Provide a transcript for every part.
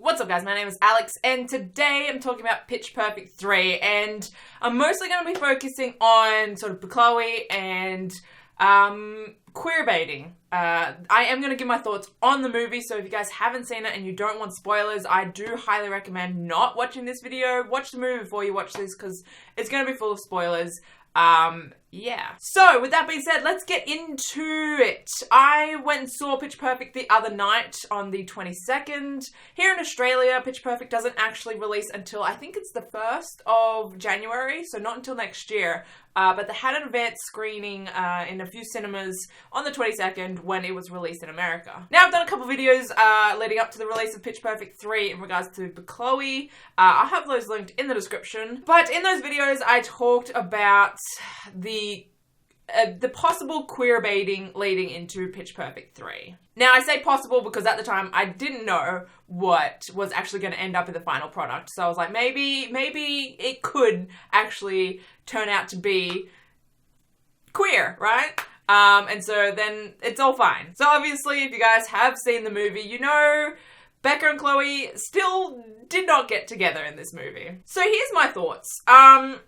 What's up guys, my name is Alex and today I'm talking about Pitch Perfect 3 and I'm mostly going to be focusing on sort of Bechloe and queerbaiting. I am going to give my thoughts on the movie, so if you guys haven't seen it and you don't want spoilers, I do highly recommend not watching this video. Watch the movie before you watch this because it's going to be full of spoilers. Yeah. So, with that being said, let's get into it. I went and saw Pitch Perfect the other night on the 22nd. Here in Australia, Pitch Perfect doesn't actually release until, I think it's the 1st of January, so not until next year. But they had an event screening in a few cinemas on the 22nd when it was released in America. Now, I've done a couple videos leading up to the release of Pitch Perfect 3 in regards to Bechloe. I'll have those linked in the description. But in those videos, I talked about the possible queerbaiting leading into Pitch Perfect 3. Now, I say possible because at the time I didn't know what was actually going to end up in the final product. So I was like, maybe it could actually turn out to be queer, right? And so then it's all fine. So obviously, if you guys have seen the movie, you know Becca and Chloe still did not get together in this movie. So here's my thoughts. I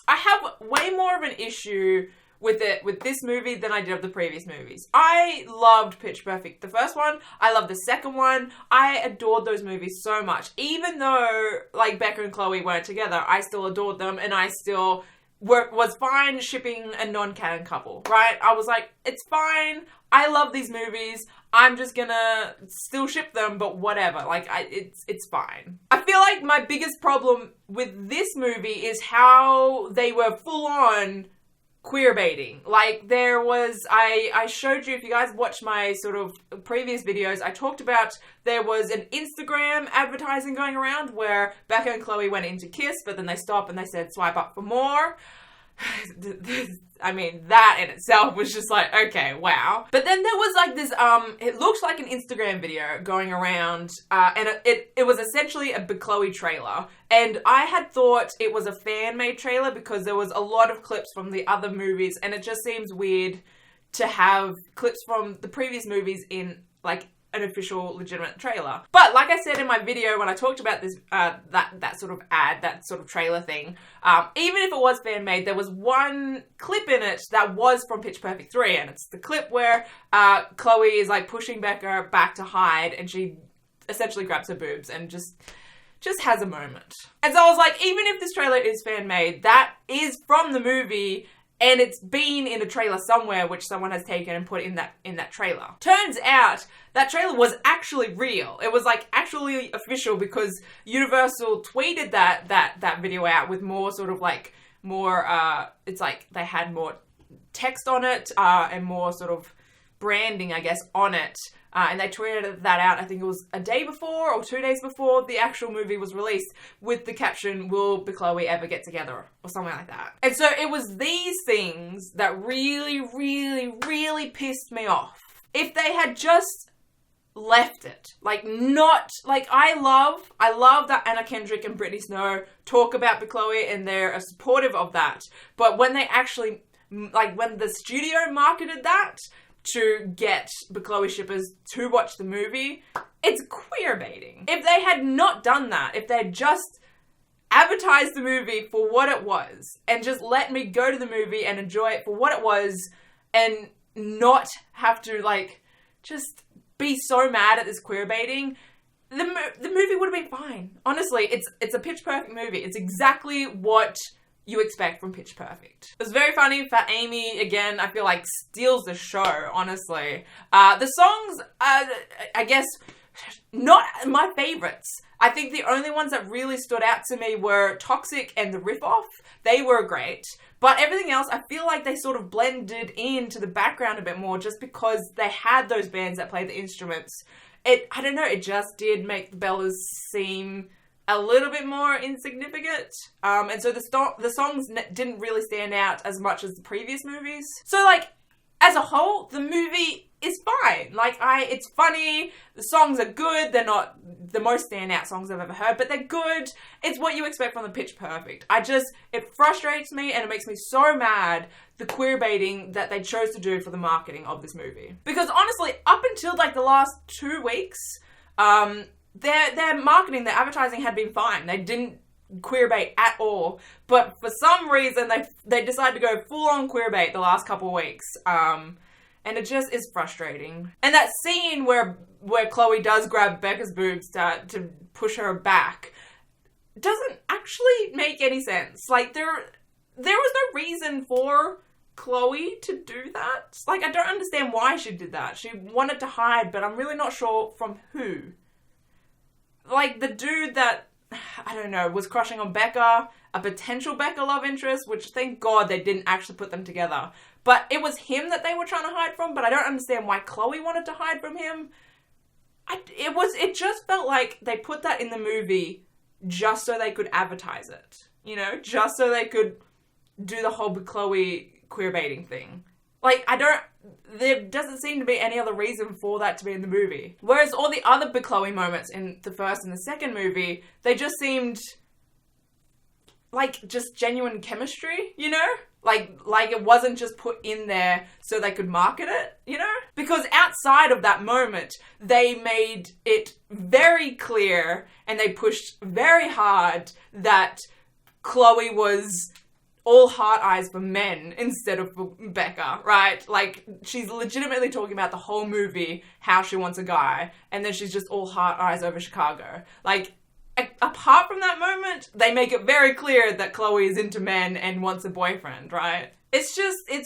have way more of an issue with this movie than I did of the previous movies. I loved Pitch Perfect, the first one. I loved the second one. I adored those movies so much. Even though, like, Becca and Chloe weren't together, I still adored them, and I still was fine shipping a non-canon couple, right? I was like, it's fine. I love these movies. I'm just gonna still ship them, but whatever. Like, it's fine. I feel like my biggest problem with this movie is how they were full on queerbaiting. Like, there was, I showed you, if you guys watched my sort of previous videos, I talked about there was an Instagram advertising going around where Becca and Chloe went in to kiss, but then they stopped and they said swipe up for more. I mean, that in itself was just like, okay, wow. But then there was like this, it looked like an Instagram video going around, and it was essentially a Bechloe trailer. And I had thought it was a fan-made trailer because there was a lot of clips from the other movies, and it just seems weird to have clips from the previous movies in, like, an official legitimate trailer. But like I said in my video when I talked about this, that sort of ad, that sort of trailer thing, even if it was fan-made, there was one clip in it that was from Pitch Perfect 3, and it's the clip where Chloe is like pushing Becca back to hide, and she essentially grabs her boobs and just has a moment. And so I was like, even if this trailer is fan-made, that is from the movie, and it's been in a trailer somewhere which someone has taken and put in that trailer. Turns out that trailer was actually real. It was like actually official because Universal tweeted that video out with more sort of like more it's like they had more text on it and more sort of branding, I guess, on it. And they tweeted that out, I think it was a day before or 2 days before the actual movie was released, with the caption, "Will Bechloe ever get together?" or something like that. And so it was these things that really, really, really pissed me off. If they had just left it, like, not, like, I love that Anna Kendrick and Brittany Snow talk about Bechloe and they're supportive of that. But when they actually, like, when the studio marketed that to get Bechloe shippers to watch the movie, it's queerbaiting. If they had not done that, if they had just advertised the movie for what it was and just let me go to the movie and enjoy it for what it was and not have to, like, just be so mad at this queerbaiting, the movie would have been fine. Honestly, it's a Pitch Perfect movie. It's exactly what you expect from Pitch Perfect. It was very funny. Fat Amy, again, I feel like steals the show, honestly. The songs, I guess, not my favorites. I think the only ones that really stood out to me were Toxic and the Riff Off. They were great. But everything else, I feel like they sort of blended into the background a bit more just because they had those bands that played the instruments. I don't know, it just did make the Bellas seem a little bit more insignificant. And so the songs didn't really stand out as much as the previous movies. So, like, as a whole, the movie is fine. Like, it's funny, the songs are good, they're not the most standout songs I've ever heard, but they're good. It's what you expect from the Pitch Perfect. It frustrates me and it makes me so mad, the queerbaiting that they chose to do for the marketing of this movie. Because honestly, up until like the last 2 weeks, their marketing, their advertising had been fine. They didn't queerbait at all, but for some reason they decided to go full on queerbait the last couple of weeks. And it just is frustrating. And that scene where Chloe does grab Becca's boobs to push her back doesn't actually make any sense. Like, there was no reason for Chloe to do that. Like, I don't understand why she did that. She wanted to hide, but I'm really not sure from who. Like, the dude that, I don't know, was crushing on Becca, a potential Becca love interest, which thank God they didn't actually put them together. But it was him that they were trying to hide from, but I don't understand why Chloe wanted to hide from him. It just felt like they put that in the movie just so they could advertise it. You know? Just so they could do the whole Bechloe queerbaiting thing. Like, there doesn't seem to be any other reason for that to be in the movie. Whereas all the other Bechloe moments in the first and the second movie, they just seemed like just genuine chemistry, you know? Like it wasn't just put in there so they could market it, you know? Because outside of that moment, they made it very clear and they pushed very hard that Chloe was all heart eyes for men instead of for Becca, right? Like, she's legitimately talking about the whole movie, how she wants a guy, and then she's just all heart eyes over Chicago. Like, apart from that moment, they make it very clear that Chloe is into men and wants a boyfriend, right? It's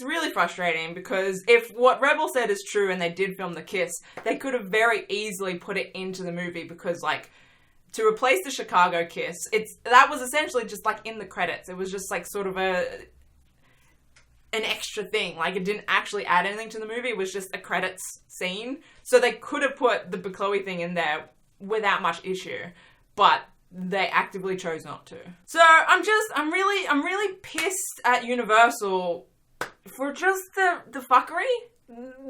really frustrating because if what Rebel said is true and they did film the kiss, they could have very easily put it into the movie because, like, to replace the Chicago kiss, that was essentially just, like, in the credits. It was just, like, sort of an extra thing. Like, it didn't actually add anything to the movie. It was just a credits scene. So they could have put the Bechloe thing in there without much issue. But they actively chose not to. So I'm really pissed at Universal for just the fuckery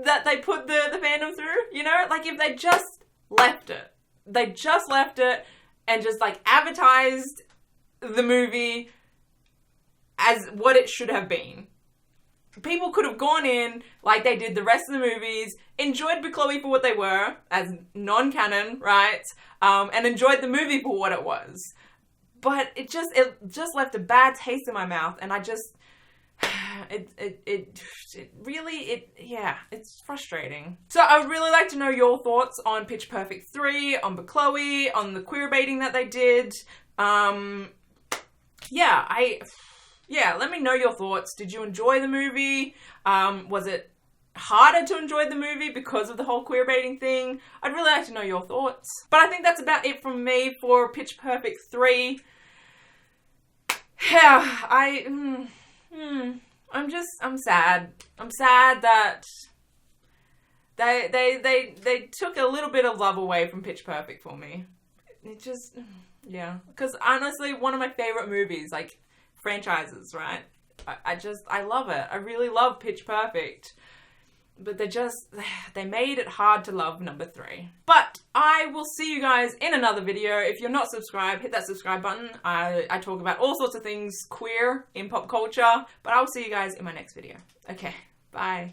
that they put the fandom through, you know? Like, if they just left it and just, like, advertised the movie as what it should have been. People could have gone in, like they did the rest of the movies, enjoyed Bechloe for what they were, as non-canon, right? And enjoyed the movie for what it was. But it just left a bad taste in my mouth, and I just... it's frustrating. So I would really like to know your thoughts on Pitch Perfect 3, on Bechloe, on the queerbaiting that they did. Let me know your thoughts. Did you enjoy the movie? Was it harder to enjoy the movie because of the whole queerbaiting thing? I'd really like to know your thoughts. But I think that's about it from me for Pitch Perfect 3. Yeah, I'm sad. I'm sad that they took a little bit of love away from Pitch Perfect for me. It just, yeah. Because honestly, one of my favorite movies, like, franchises, right? I love it. I really love Pitch Perfect. But they made it hard to love number 3. But I will see you guys in another video. If you're not subscribed, hit that subscribe button. I talk about all sorts of things queer in pop culture. But I will see you guys in my next video. Okay, bye.